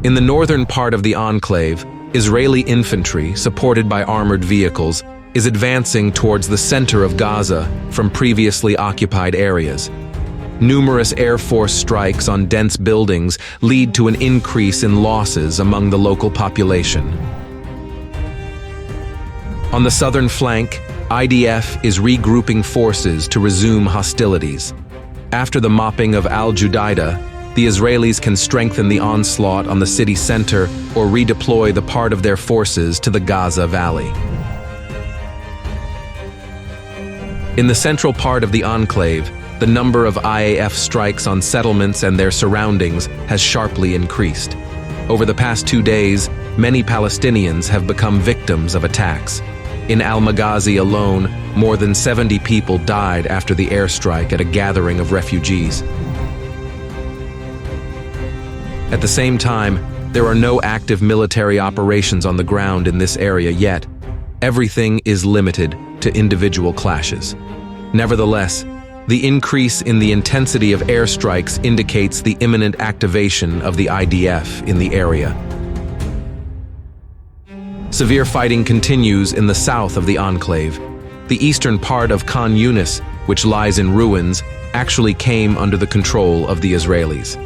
In the northern part of the enclave, Israeli infantry, supported by armored vehicles, is advancing towards the center of Gaza from previously occupied areas. Numerous Air Force strikes on dense buildings lead to an increase in losses among the local population. On the southern flank, IDF is regrouping forces to resume hostilities. After the mopping of al-Judaidah, the Israelis can strengthen the onslaught on the city center or redeploy the part of their forces to the Gaza Valley. In the central part of the enclave, the number of IAF strikes on settlements and their surroundings has sharply increased. Over the past 2 days, many Palestinians have become victims of attacks. In al-Maghazi alone, more than 70 people died after the airstrike at a gathering of refugees. At the same time, there are no active military operations on the ground in this area yet. Everything is limited to individual clashes. Nevertheless, the increase in the intensity of airstrikes indicates the imminent activation of the IDF in the area. Severe fighting continues in the south of the enclave. The eastern part of Khan Yunis, which lies in ruins, actually came under the control of the Israelis.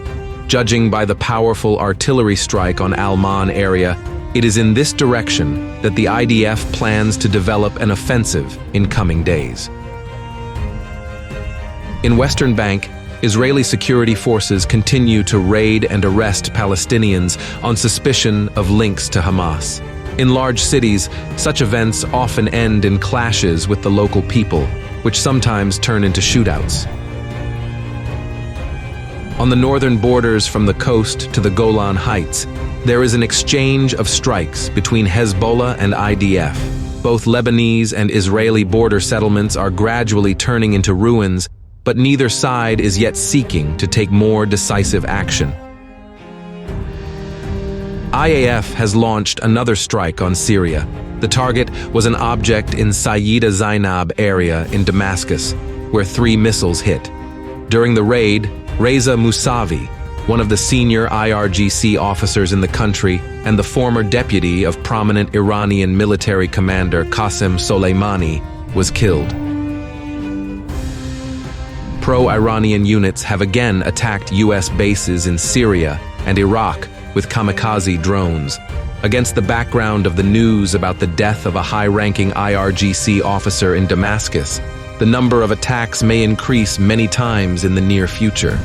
Judging by the powerful artillery strike on Al-Man area, it is in this direction that the IDF plans to develop an offensive in coming days. In Western Bank, Israeli security forces continue to raid and arrest Palestinians on suspicion of links to Hamas. In large cities, such events often end in clashes with the local people, which sometimes turn into shootouts. On the northern borders from the coast to the Golan Heights, there is an exchange of strikes between Hezbollah and IDF. Both Lebanese and Israeli border settlements are gradually turning into ruins, but neither side is yet seeking to take more decisive action. IAF has launched another strike on Syria. The target was an object in Sayyida Zainab area in Damascus, where 3 missiles hit. During the raid, Reza Mousavi, one of the senior IRGC officers in the country and the former deputy of prominent Iranian military commander Qasem Soleimani, was killed. Pro-Iranian units have again attacked U.S. bases in Syria and Iraq with kamikaze drones. Against the background of the news about the death of a high-ranking IRGC officer in Damascus, the number of attacks may increase many times in the near future.